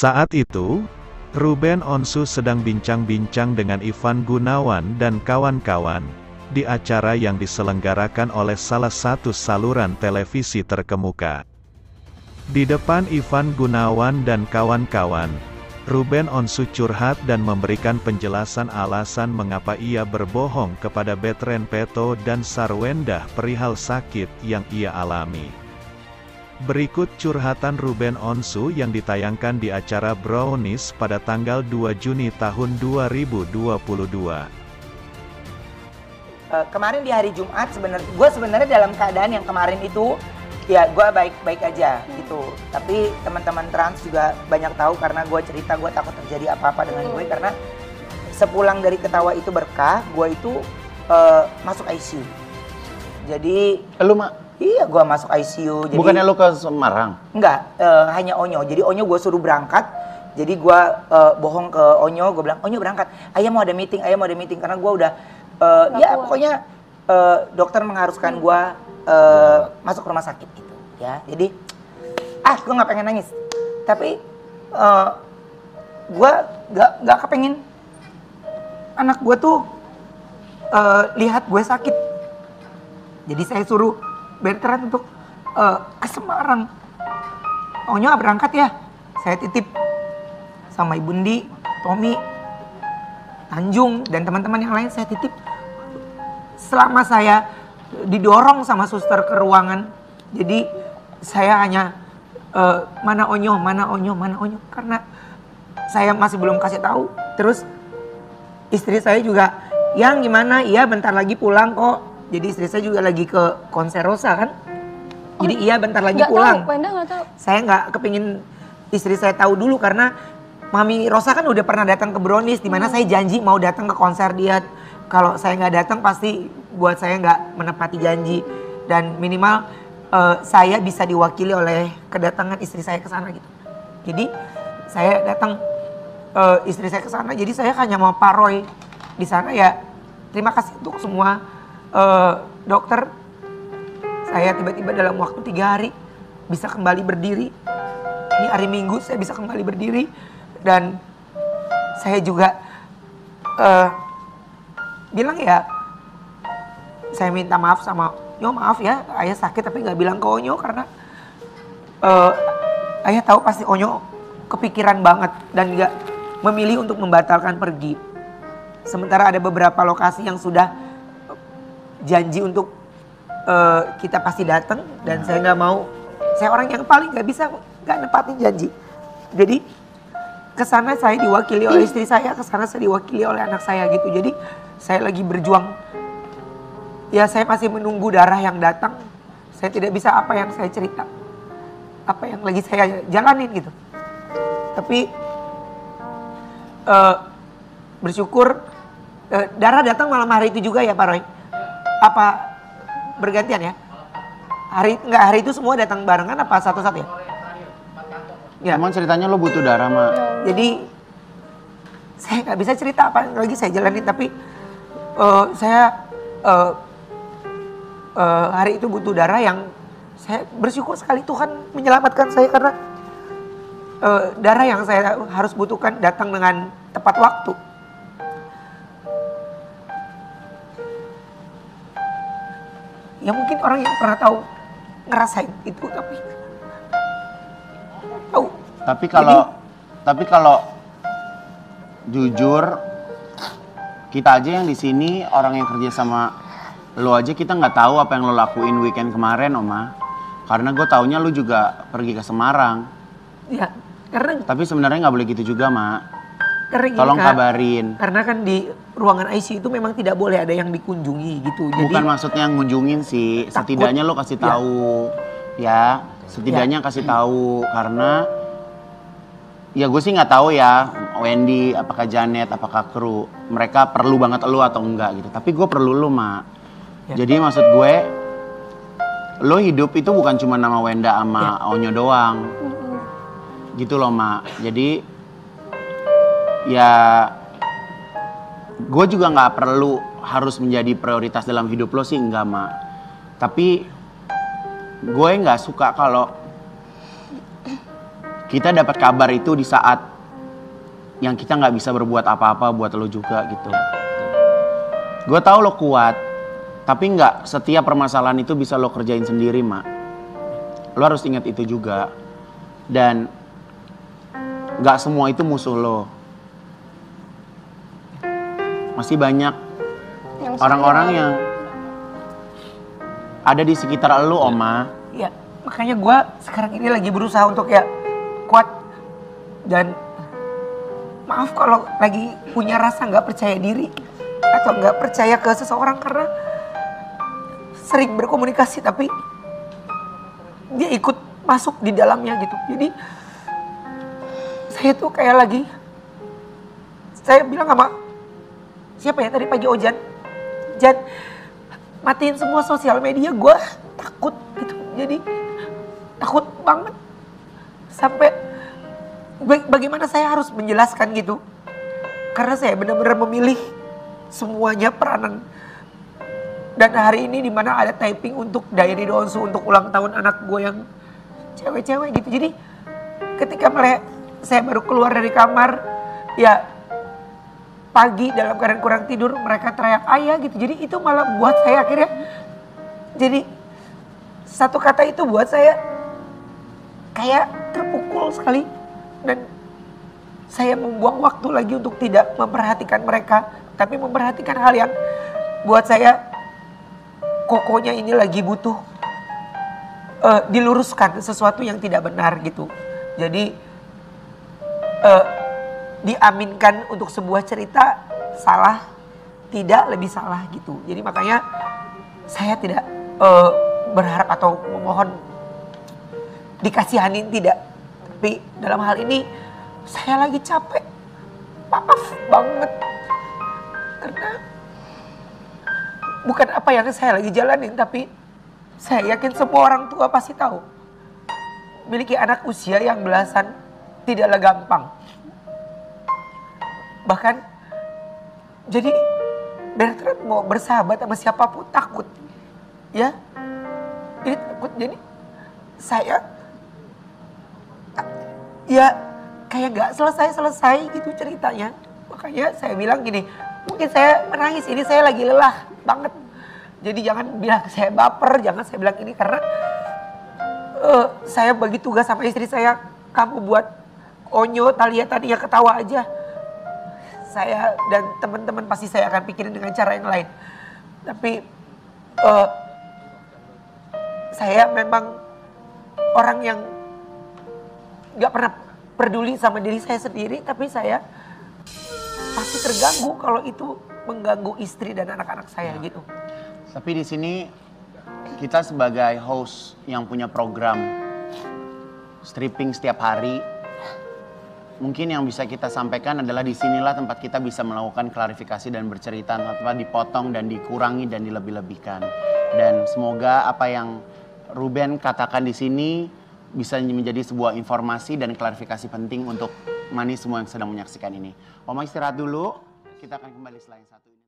Saat itu, Ruben Onsu sedang bincang-bincang dengan Ivan Gunawan dan kawan-kawan, di acara yang diselenggarakan oleh salah satu saluran televisi terkemuka. Di depan Ivan Gunawan dan kawan-kawan, Ruben Onsu curhat dan memberikan penjelasan alasan mengapa ia berbohong kepada Betren Peto dan Sarwendah perihal sakit yang ia alami. Berikut curhatan Ruben Onsu yang ditayangkan di acara Brownies pada tanggal 2 Juni tahun 2022. Kemarin di hari Jumat gue sebenarnya dalam keadaan yang kemarin itu ya gue baik-baik aja gitu. Tapi teman-teman trans juga banyak tahu karena gue cerita gue takut terjadi apa-apa dengan gue karena sepulang dari ketawa itu berkah, gue itu masuk ICU. Jadi lu mak? Iya, gue masuk ICU. Jadi, bukannya lu ke Semarang? Enggak, hanya Onyo. Jadi Onyo gue suruh berangkat. Jadi gue bohong ke Onyo, gue bilang Onyo berangkat. Ayah mau ada meeting, karena gue udah ya pokoknya dokter mengharuskan gue masuk rumah sakit gitu ya. Jadi gue nggak pengen nangis, tapi gue nggak kepengen anak gue tuh lihat gue sakit. Jadi saya suruh Bertrand untuk ke Semarang. Onyo berangkat ya, saya titip sama Ibu Ndi, Tommy, Tanjung dan teman-teman yang lain saya titip. Selama saya didorong sama suster ke ruangan, jadi saya hanya mana Onyo karena saya masih belum kasih tahu. Terus istri saya juga, yang gimana? Iya bentar lagi pulang kok. Jadi istri saya juga lagi ke konser Rosa kan. Jadi iya bentar lagi pulang. Nggak tahu. Saya nggak kepingin istri saya tahu dulu karena Mami Rosa kan udah pernah datang ke Brownies, di mana saya janji mau datang ke konser dia. Kalau saya nggak datang pasti buat saya nggak menepati janji, dan minimal saya bisa diwakili oleh kedatangan istri saya ke sana gitu. Jadi saya datang istri saya ke sana, jadi saya hanya mau Pak Roy di sana ya. Terima kasih untuk semua dokter. Saya tiba-tiba dalam waktu 3 hari bisa kembali berdiri. Ini hari Minggu saya bisa kembali berdiri. Dan saya juga bilang ya, saya minta maaf sama Onyo, maaf ya ayah sakit tapi nggak bilang ke Onyo karena ayah tahu pasti Onyo kepikiran banget dan nggak memilih untuk membatalkan pergi. Sementara ada beberapa lokasi yang sudah janji untuk kita pasti datang dan saya nggak mau, saya orang yang paling nggak bisa nggak nepatin janji. Jadi kesana saya diwakili oleh istri saya, kesana saya diwakili oleh anak saya gitu. Jadi saya lagi berjuang. Ya saya masih menunggu darah yang datang. Saya tidak bisa apa yang saya cerita, apa yang lagi saya jalanin gitu. Tapi bersyukur darah datang malam hari itu juga ya Pak Roy. Apa bergantian ya? Hari itu semua datang barengan apa satu-satu ya? Ya. Emang ceritanya lo butuh darah, Mak. Jadi saya nggak bisa cerita apa yang lagi saya jalanin, tapi saya hari itu butuh darah yang saya bersyukur sekali Tuhan menyelamatkan saya karena darah yang saya harus butuhkan datang dengan tepat waktu. Ya mungkin orang yang pernah tahu ngerasain itu tapi tahu. Tapi kalau jujur kita aja yang di sini orang yang kerja sama lo aja kita nggak tahu apa yang lo lakuin weekend kemarin, Oma. Karena gue taunya lo juga pergi ke Semarang. Ya, karena. Tapi sebenarnya nggak boleh gitu juga, Mak. Tolong kabarin. Karena kan di ruangan ICU itu memang tidak boleh ada yang dikunjungi gitu. Bukan maksudnya ngunjungin sih, setidaknya lo kasih tahu, ya. Setidaknya kasih tahu karena ya gue sih nggak tahu ya Wendy, apakah Janet, apakah kru mereka perlu banget lo atau enggak gitu. Tapi gue perlu lo, Mak. Ya. Jadi maksud gue lo hidup itu bukan cuma nama Wenda sama Onyo doang, gitu loh, Mak. Jadi ya gue juga nggak perlu harus menjadi prioritas dalam hidup lo sih, enggak, Mak. Tapi gue nggak suka kalau kita dapat kabar itu di saat yang kita nggak bisa berbuat apa-apa buat lo juga gitu. Gue tahu lo kuat, tapi nggak setiap permasalahan itu bisa lo kerjain sendiri, Mak. Lo harus ingat itu juga. Dan nggak semua itu musuh lo. Masih banyak orang-orang yang ada di sekitar lo, Oma. Ya, makanya gue sekarang ini lagi berusaha untuk ya kuat. Dan maaf kalau lagi punya rasa nggak percaya diri atau nggak percaya ke seseorang karena sering berkomunikasi tapi dia ikut masuk di dalamnya gitu. Jadi saya tuh kayak lagi, saya bilang sama siapa ya tadi pagi, Ojan, Jan, matiin semua sosial media, gue takut gitu. Jadi takut banget sampai bagaimana saya harus menjelaskan gitu. Karena saya benar-benar memilih semuanya peranan. Dan hari ini dimana ada typing untuk Diary Donsu untuk ulang tahun anak gue yang cewek-cewek gitu. Jadi ketika saya baru keluar dari kamar, ya pagi dalam keadaan kurang tidur mereka teriak ayah gitu. Jadi itu malah buat saya akhirnya, jadi satu kata itu buat saya kayak terpukul sekali. Dan saya membuang waktu lagi untuk tidak memperhatikan mereka, tapi memperhatikan hal yang buat saya kokonya ini lagi butuh diluruskan sesuatu yang tidak benar gitu. Jadi diaminkan untuk sebuah cerita salah, tidak lebih salah gitu. Jadi makanya saya tidak berharap atau memohon dikasihanin, tidak. Tapi dalam hal ini saya lagi capek, maaf banget. Karena bukan apa yang saya lagi jalanin, tapi saya yakin semua orang tua pasti tahu. Memiliki anak usia yang belasan tidaklah gampang. Bahkan jadi Bertrand mau bersahabat sama siapapun takut. Ya, jadi takut. Jadi saya ya kayak gak selesai-selesai gitu ceritanya. Makanya saya bilang gini, mungkin saya menangis ini saya lagi lelah banget. Jadi jangan bilang saya baper, jangan saya bilang ini karena saya bagi tugas sama istri saya, kamu buat Onyo, Talia tadi ya ketawa aja. Saya dan teman-teman pasti saya akan pikirin dengan cara yang lain. Tapi saya memang orang yang gak pernah peduli sama diri saya sendiri, tapi saya pasti terganggu kalau itu mengganggu istri dan anak-anak saya gitu. Tapi di sini kita sebagai host yang punya program stripping setiap hari, mungkin yang bisa kita sampaikan adalah disinilah tempat kita bisa melakukan klarifikasi dan bercerita tanpa dipotong dan dikurangi dan dilebih-lebihkan. Dan semoga apa yang Ruben katakan di sini bisa menjadi sebuah informasi dan klarifikasi penting untuk Mani semua yang sedang menyaksikan ini. Oma istirahat dulu, kita akan kembali selain satu ini.